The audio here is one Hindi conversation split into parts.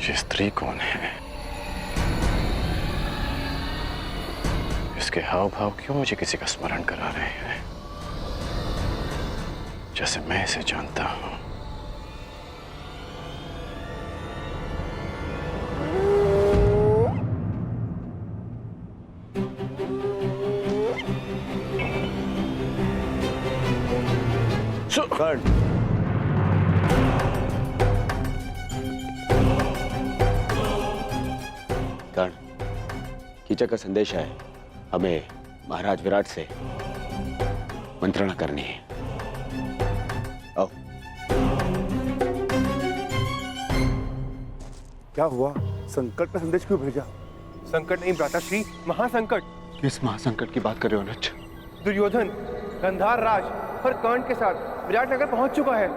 ये स्त्री कौन है? इसके हाव भाव क्यों मुझे किसी का स्मरण करा रहे हैं, जैसे मैं इसे जानता हूं। कर्ण, कर्ण, कीचक का संदेश है। हमें महाराज विराट से मंत्रणा करनी है। आओ। क्या हुआ? संकट का संदेश क्यों भेजा? संकट नहीं भ्राताश्री, महासंकट। किस महासंकट की बात कर रहे हो अनुज? दुर्योधन गंधार राज और कर्ण के साथ विराटनगर पहुंच चुका है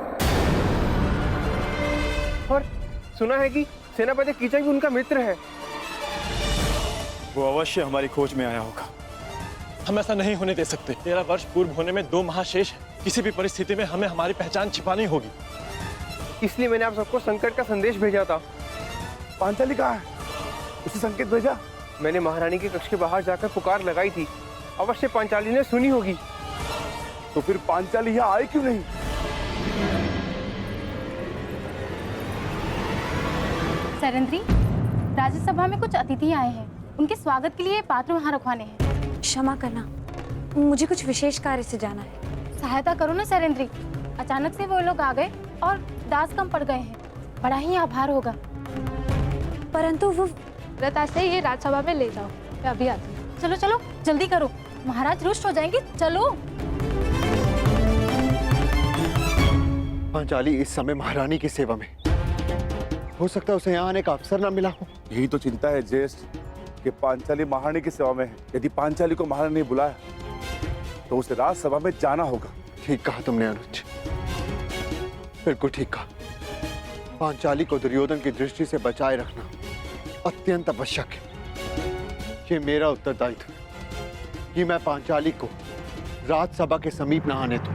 और सुना है कि सेनापति कीचक भी उनका मित्र है। वो अवश्य हमारी खोज में आया होगा। हम ऐसा नहीं होने दे सकते। 13 वर्ष पूर्व होने में 2 महाशेष है। किसी भी परिस्थिति में हमें हमारी पहचान छिपानी होगी। इसलिए मैंने आप सबको संकट का संदेश भेजा था। पांचाली कहाँ है? उसे संकेत भेजा? मैंने महारानी के कक्ष के बाहर जाकर पुकार लगाई थी। अवश्य पांचाली ने सुनी होगी। तो फिर पांचाली यहाँ आई क्यों नहीं? सरेंद्री, राज्यसभा में कुछ अतिथि आए हैं। उनके स्वागत के लिए पात्र वहाँ रखवाने हैं। क्षमा करना, मुझे कुछ विशेष कार्य से जाना है। सहायता करो ना सरेंद्री। अचानक से वो लोग आ गए और दास कम पड़ गए हैं। बड़ा ही आभार होगा। परंतु वो व्रताश्रय ये राज्यसभा में ले जाओ, मैं अभी आती हूँ। चलो चलो जल्दी करो, महाराज रुष्ट हो जाएंगे। चलो। पांचाली इस समय महारानी की सेवा में, हो सकता है उसे यहाँ आने का अवसर न मिला हो। यही तो चिंता है ज्येष्ठ, कि पांचाली महारानी की सेवा में है। यदि पांचाली को महारानी ने बुलाया तो उसे राजसभा में जाना होगा। ठीक कहा तुमने अनुज, बिल्कुल ठीक कहा। पांचाली को दुर्योधन की दृष्टि से बचाए रखना अत्यंत आवश्यक है। ये मेरा उत्तरदायित्व है कि मैं पांचाली को राजसभा के समीप न आने दूं।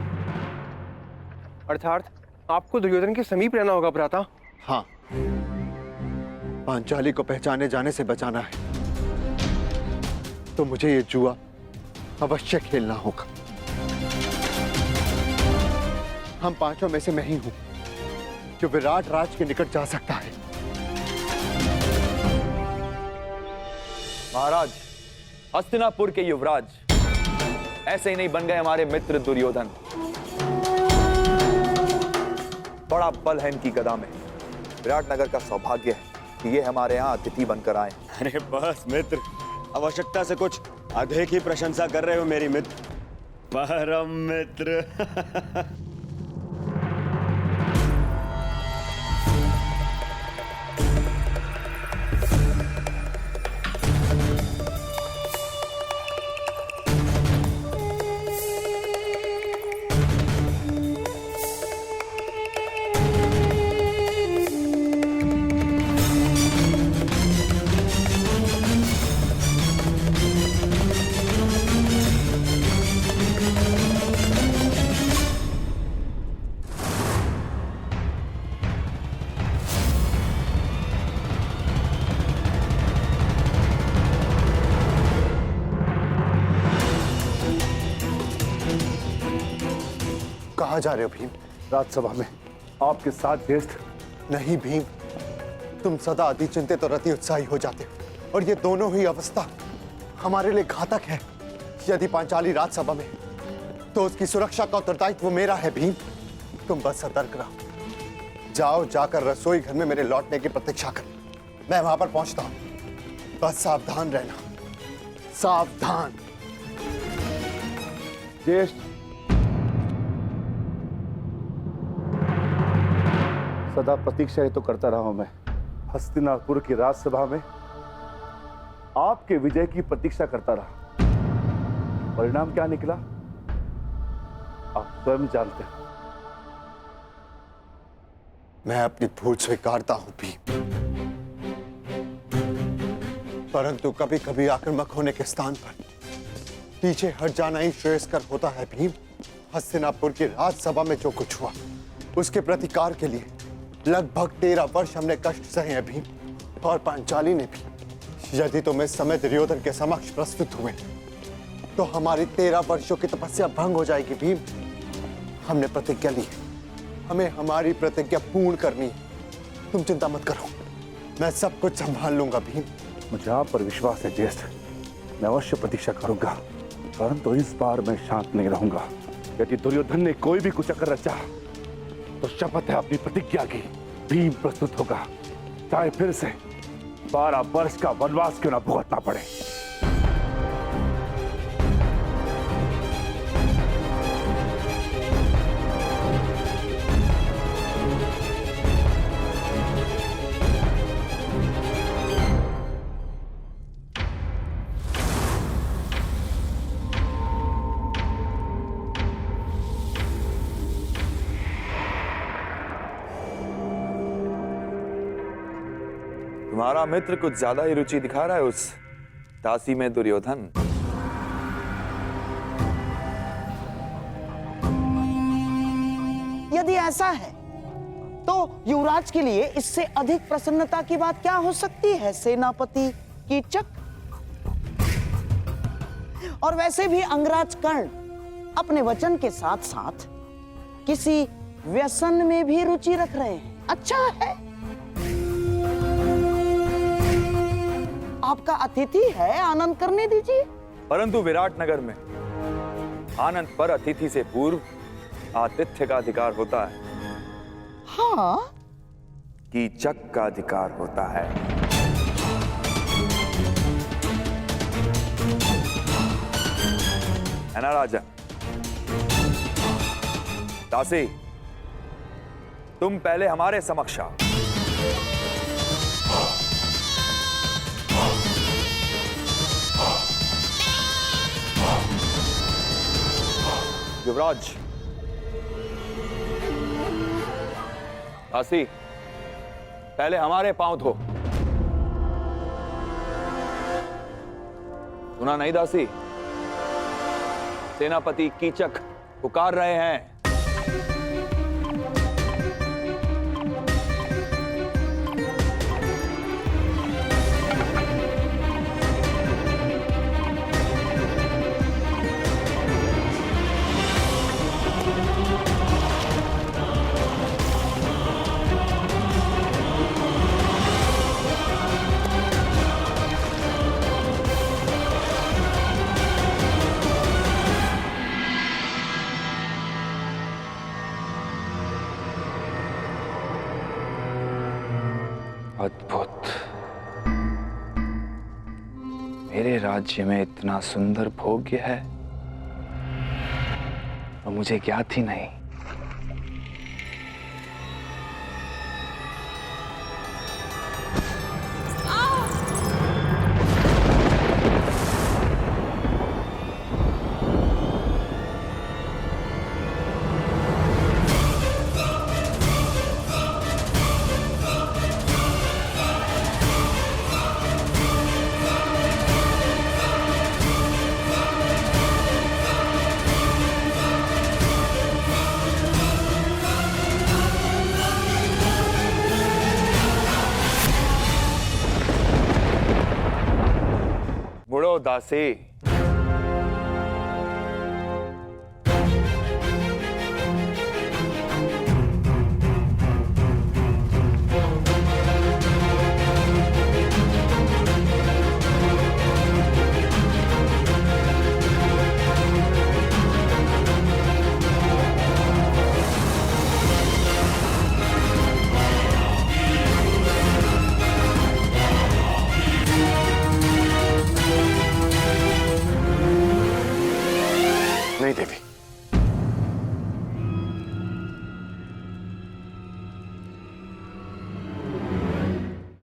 अर्थात आपको दुर्योधन के समीप रहना होगा भ्राता। हाँ, पांचाली को पहचाने जाने से बचाना है तो मुझे ये जुआ अवश्य खेलना होगा। हम पांचों में से मैं ही हूं जो विराट राज के निकट जा सकता है। महाराज, हस्तिनापुर के युवराज ऐसे ही नहीं बन गए हमारे मित्र दुर्योधन। बड़ा बल है इनकी गदा में। विराटनगर का सौभाग्य है कि ये हमारे यहाँ अतिथि बनकर आए। अरे बस मित्र, आवश्यकता से कुछ अधिक ही प्रशंसा कर रहे हो मेरी मित्र। परम मित्र। कहाँ जा रहे हो भीम? राजसभा में आपके साथ ज्येष्ठ। नहीं भीम, तुम सदा अति चिंतित और अति उत्साही हो जाते हो और ये दोनों ही अवस्था हमारे लिए घातक है। यदि पांचाली राजसभा में तो उसकी सुरक्षा का उत्तरदायित्व मेरा है भीम। तुम बस सतर्क रहो। जाओ, जाकर रसोई घर में मेरे लौटने की प्रतीक्षा कर। मैं वहां पर पहुंचता हूं। बस सावधान रहना, सावधान। ज्येष्ठ, सदा प्रतीक्षा ही तो करता रहा हूं मैं। हस्तिनापुर की राजसभा में आपके विजय की प्रतीक्षा करता रहा। परिणाम क्या निकला आप स्वयं जानते हैं। मैं अपनी भूल स्वीकारता हूं भीम, परंतु कभी कभी आक्रामक होने के स्थान पर पीछे हट जाना ही श्रेयस्कर होता है भीम। हस्तिनापुर की राजसभा में जो कुछ हुआ उसके प्रतिकार के लिए लगभग 13 वर्ष हमने कष्ट सहे हैं भीम। और पांचाली ने भी। यदि तुम इस समय दुर्योधन के समक्ष प्रस्तुत हुए तो हमारी 13 वर्षों की तपस्या भंग हो जाएगी भीम। हमने प्रतिज्ञा ली है, हमें हमारी प्रतिज्ञा पूर्ण करनी है। तुम चिंता मत करो, मैं सब कुछ संभाल लूंगा भीम। मुझे आप पर विश्वास है ज्येष्ठ, मैं अवश्य प्रतीक्षा करूंगा, परंतु इस बार मैं शांत नहीं रहूंगा। यदि दुर्योधन ने कोई भी कुचक्कर रचा तो शपथ है अपनी प्रतिज्ञा की, भीम प्रस्तुत होगा, चाहे फिर से 12 वर्ष का वनवास क्यों ना भुगतना पड़े। तुम्हारा मित्र कुछ ज्यादा ही रुचि दिखा रहा है उस दासी में दुर्योधन। यदि ऐसा है तो युवराज के लिए इससे अधिक प्रसन्नता की बात क्या हो सकती है सेनापति कीचक। और वैसे भी अंगराज कर्ण अपने वचन के साथ साथ किसी व्यसन में भी रुचि रख रहे हैं। अच्छा है, आपका अतिथि है, आनंद करने दीजिए। परंतु विराट नगर में आनंद पर अतिथि से पूर्व आतिथ्य का अधिकार होता है। हाँ, कीचक का अधिकार होता है। है ना राजा? दासी, तुम पहले हमारे समक्ष आओ। युवराज, दासी, पहले हमारे पांव धो। सुना नहीं दासी? सेनापति कीचक पुकार रहे हैं। अद्भुत, मेरे राज्य में इतना सुंदर भोग्य है और मुझे ज्ञात ही नहीं। मुड़ो दासी। नहीं देवी,